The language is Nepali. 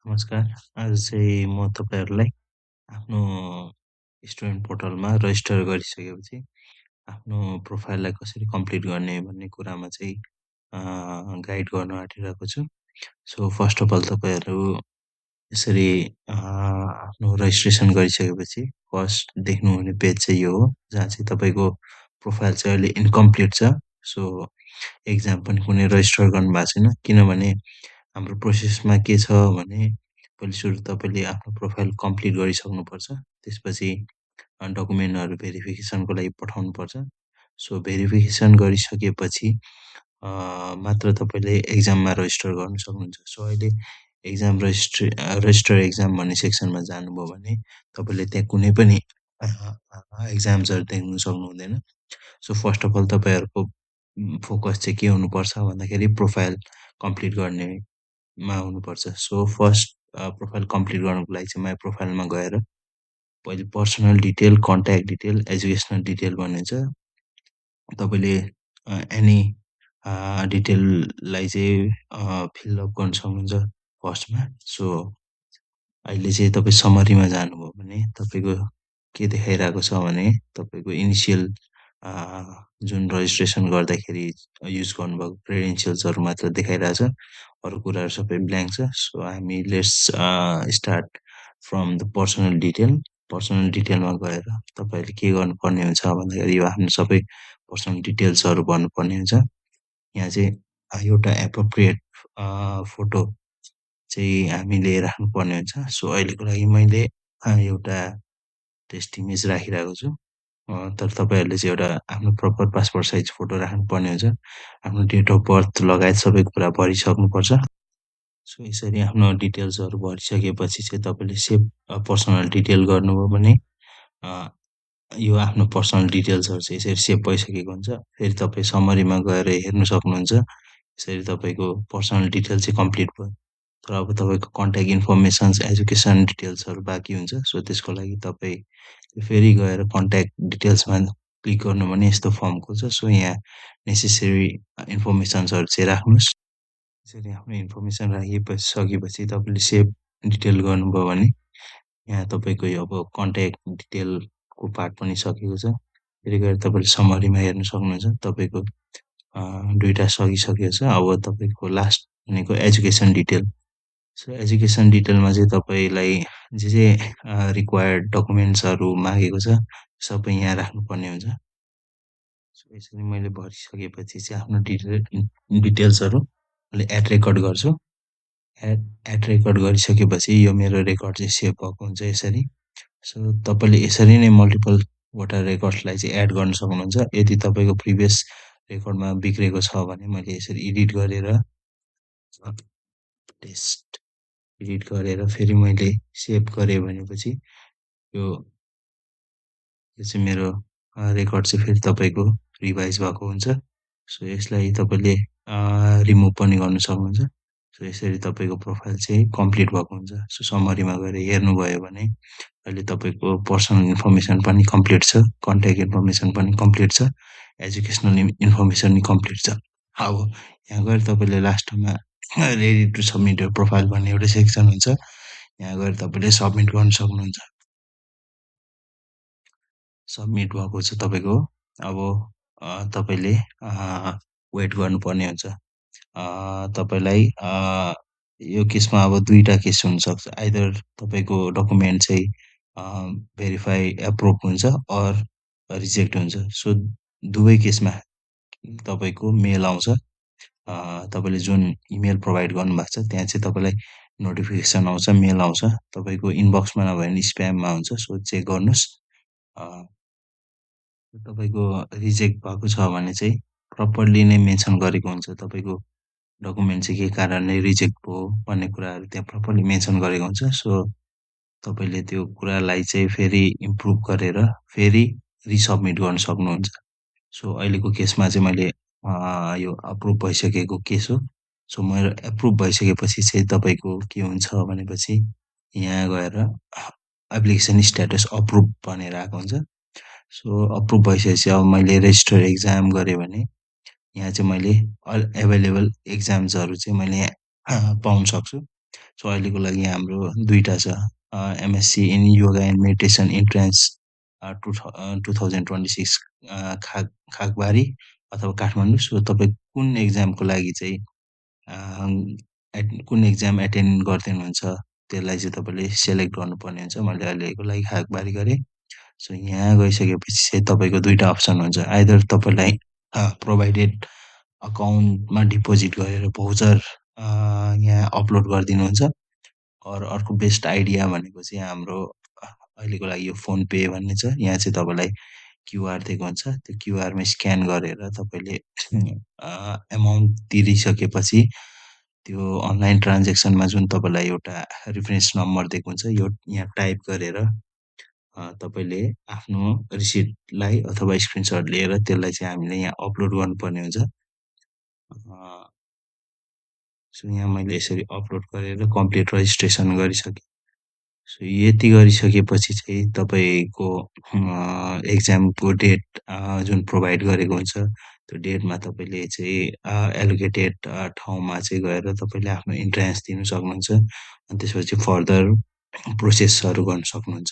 नमस्कार। आज चाहिँ म तपाईँहरूलाई आफ्नो स्टुडेन्ट पोर्टलमा रजिस्टर गरिसकेपछि आफ्नो प्रोफाइललाई कसरी कम्प्लिट गर्ने भन्ने कुरामा चाहिँ गाइड गर्न आँटिरहेको छु। सो फर्स्ट अफ अल तपाईँहरू यसरी आफ्नो रजिस्ट्रेसन गरिसकेपछि फर्स्ट देख्नुहुने पेज चाहिँ यो हो, जहाँ चाहिँ तपाईँको प्रोफाइल चाहिँ अहिले इन्कम्प्लिट छ। सो एक्जाम पनि कुनै रजिस्टर गर्नुभएको छैन, किनभने हाम्रो प्रोसेसमा के छ भने पहिले सुरु तपाईँले आफ्नो प्रोफाइल कम्प्लिट गरिसक्नुपर्छ। त्यसपछि डकुमेन्टहरू भेरिफिकेसनको लागि पठाउनुपर्छ। सो भेरिफिकेसन गरिसकेपछि मात्र तपाईँले एक्जाममा रजिस्टर गर्नु सक्नुहुन्छ। सो अहिले एक्जाम रजिस्टर एक्जाम भन्ने सेक्सनमा जानुभयो भने तपाईँले त्यहाँ कुनै पनि एक्जाम्सहरू देख्नु सक्नुहुँदैन। सो फर्स्ट अफ अल तपाईँहरूको फोकस चाहिँ के हुनुपर्छ भन्दाखेरि प्रोफाइल कम्प्लिट गर्नेमा हुनुपर्छ। सो फर्स्ट प्रोफाइल कम्प्लिट गर्नुको लागि चाहिँ माई प्रोफाइलमा गएर पहिले personal detail, contact detail, educational detail भन्ने छ। तपाईँले एनी डिटेललाई चाहिँ फिलअप गर्न सक्नुहुन्छ फर्स्टमा। सो अहिले चाहिँ तपाईँ समरीमा जानुभयो भने तपाईँको के देखाइरहेको छ भने तपाईँको इनिसियल जुन रजिस्ट्रेसन गर्दाखेरि युज गर्नुभएको क्रेडेन्सियल्सहरू मात्र देखाइरहेछ। अरू कुराहरू सबै ब्ल्याङ्क छ। सो हामी let's start from the personal detail. Personal डिटेलमा गएर तपाईँहरूले के गर्नुपर्ने हुन्छ भन्दाखेरि यो आफ्नो सबै पर्सनल डिटेल्सहरू भर्नुपर्ने हुन्छ। यहाँ चाहिँ एउटा एप्रोप्रिएट फोटो चाहिँ हामीले राख्नुपर्ने हुन्छ। सो अहिलेको लागि मैले एउटा टेस्ट इमेज राखिरहेको छु। तर तपाईँहरूले चाहिँ एउटा आफ्नो प्रपर पासपोर्ट साइज फोटो राख्नुपर्ने हुन्छ। आफ्नो डेट अफ बर्थ लगायत सबै कुरा भरिसक्नुपर्छ। सो यसरी आफ्नो डिटेल्सहरू भरिसकेपछि चाहिँ तपाईँले सेभ पर्सनल डिटेल गर्नुभयो भने यो आफ्नो पर्सनल डिटेल्सहरू चाहिँ यसरी सेभ भइसकेको हुन्छ। फेरि तपाईँ समरीमा गएर हेर्नु सक्नुहुन्छ। यसरी तपाईँको पर्सनल डिटेल चाहिँ कम्प्लिट भयो। तर अब तपाईँको कन्ट्याक्ट इन्फर्मेसन्स, एजुकेसन डिटेल्सहरू बाँकी हुन्छ। सो त्यसको लागि तपाईँ फेरि गएर कन्ट्याक्ट डिटेल्समा क्लिक गर्नु भने यस्तो फर्म खुल्छ। सो यहाँ नेसेसरी इन्फर्मेसन्सहरू चाहिँ राख्नुहोस्। यसरी आफ्नो इन्फर्मेसन सकेपछि तपाईँले सेभ डिटेल गर्नुभयो भने यहाँ तपाईँको यो अब कन्ट्याक्ट डिटेलको पार्ट पनि सकेको छ। फेरि गएर तपाईँले समरीमा हेर्नु सक्नुहुन्छ। तपाईँको दुईवटा सकिसकेको छ। अब तपाईँको लास्ट भनेको एजुकेसन डिटेल। सो एजुकेसन डिटेलमा चाहिँ तपाईँलाई जे रिक्वायर्ड डकुमेन्ट्सहरू मागेको छ सबै यहाँ राख्नुपर्ने हुन्छ। सो यसरी मैले भरिसकेपछि चाहिँ आफ्नो डिटेल्सहरू मैले एड रेकर्ड गर्छु। एड रेकर्ड गरिसकेपछि यो मेरो रेकर्ड चाहिँ सेभ भएको हुन्छ यसरी। सो तपाईँले यसरी नै मल्टिपलवटा रेकर्ड्सलाई चाहिँ एड गर्न सक्नुहुन्छ। यदि तपाईँको प्रिभियस रेकर्डमा बिग्रेको छ भने मैले यसरी एडिट गरेर फेरि मैले सेभ गरेँ भनेपछि यो चाहिँ मेरो रेकर्ड चाहिँ फेरि तपाईँको रिभाइज भएको हुन्छ। सो यसलाई तपाईँले रिमुभ पनि गर्न सक्नुहुन्छ। सो यसरी तपाईँको प्रोफाइल चाहिँ कम्प्लिट भएको हुन्छ। सो समरीमा गएर हेर्नुभयो भने अहिले तपाईँको पर्सनल इन्फर्मेसन पनि कम्प्लिट छ, कन्ट्याक्ट इन्फर्मेसन पनि कम्प्लिट छ, एजुकेसनल इन्फर्मेसन पनि कम्प्लिट छ। अब यहाँ गएर तपाईँले लास्टमा ready to submit your profile भन्ने एउटा सेक्सन हुन्छ। यहाँ गएर तपाईँले सबमिट गर्न सक्नुहुन्छ। सबमिट भएको छ तपाईँको। अब तपाईँले वेट गर्नुपर्ने हुन्छ। तपाईँलाई यो केसमा अब दुईवटा केस हुनसक्छ। आइदर तपाईँको डकुमेन्ट चाहिँ भेरिफाई एप्रुभ हुन्छ अर रिजेक्ट हुन्छ। सो दुवै केसमा तपाईँको मेल आउँछ। तपाईँले जुन इमेल प्रोभाइड गर्नुभएको छ त्यहाँ चाहिँ तपाईँलाई नोटिफिकेसन आउँछ, मेल आउँछ। तपाईँको इनबक्समा नभए पनि स्प्याममा हुन्छ। सो चेक गर्नुहोस्। तपाईँको रिजेक्ट भएको छ भने चाहिँ प्रपरली नै मेन्सन गरेको हुन्छ। तपाईँको डकुमेन्ट चाहिँ के कारणले रिजेक्ट भयो भन्ने कुराहरू त्यहाँ प्रपरली मेन्सन गरेको हुन्छ। सो तपाईँले त्यो कुरालाई चाहिँ फेरि इम्प्रुभ गरेर फेरि रिसबमिट गर्न सक्नुहुन्छ। सो अहिलेको केसमा चाहिँ मैले यो अप्रुभ भइसकेको केस हो। सो मेरो एप्रुभ भइसकेपछि चाहिँ तपाईँको के हुन्छ भनेपछि यहाँ गएर एप्लिकेसन स्ट्याटस अप्रुभ भनेर आएको हुन्छ। सो अप्रुभ भइसकेपछि अब मैले रेजिस्टर एक्जाम गरेँ भने यहाँ चाहिँ मैले एभाइलेबल एक्जाम्सहरू चाहिँ मैले यहाँ पाउन सक्छु। सो अहिलेको लागि हाम्रो ২ टा छ। MSc in yoga and meditation entrance 2026 खागबारी अथवा काठमाडौँ। सो तपाईँ कुन एक्जामको लागि चाहिँ अ, कुन एक्जाम एटेन्ड गर्दै हुनुहुन्छ, त्यसलाई चाहिँ तपाईँले सेलेक्ट गर्नुपर्ने हुन्छ। मैले अहिलेको लागि खागबारी गरेँ। सो यहाँ गइसकेपछि चाहिँ तपाईँको ২ टा अप्सन हुन्छ। आइदर तपाईँलाई प्रोभाइडेड अकाउन्टमा डिपोजिट गरेर भाउचर यहाँ अपलोड गरिदिनुहुन्छ। अर्को बेस्ट आइडिया भनेको चाहिँ हाम्रो अहिलेको लागि यो फोन पे भन्ने छ। यहाँ चाहिँ तपाईँलाई क्युआर दिएको हुन्छ। त्यो क्युआरमा स्क्यान गरेर तपाईँले एमाउन्ट तिरिसकेपछि त्यो अनलाइन ट्रान्जेक्सनमा जुन तपाईँलाई एउटा रिफरेन्स नम्बर दिएको हुन्छ, यो यहाँ टाइप गरेर तपाईँले आफ्नो रिसिटलाई अथवा स्क्रिनसट लिएर त्यसलाई चाहिँ हामीले यहाँ अपलोड गर्नुपर्ने हुन्छ। सो यहाँ मैले यसरी अपलोड गरेर कम्प्लिट रजिस्ट्रेसन गरिसकेँ। सो यति गरिसकेपछि चाहिँ तपाईँको एक्जामको डेट जुन प्रोभाइड गरेको हुन्छ, त्यो डेटमा तपाईँले चाहिँ एलोकेटेड ठाउँमा चाहिँ गएर तपाईँले आफ्नो इन्ट्रान्स दिनु सक्नुहुन्छ। अनि त्यसपछि फर्दर प्रोसेसहरू गर्न सक्नुहुन्छ।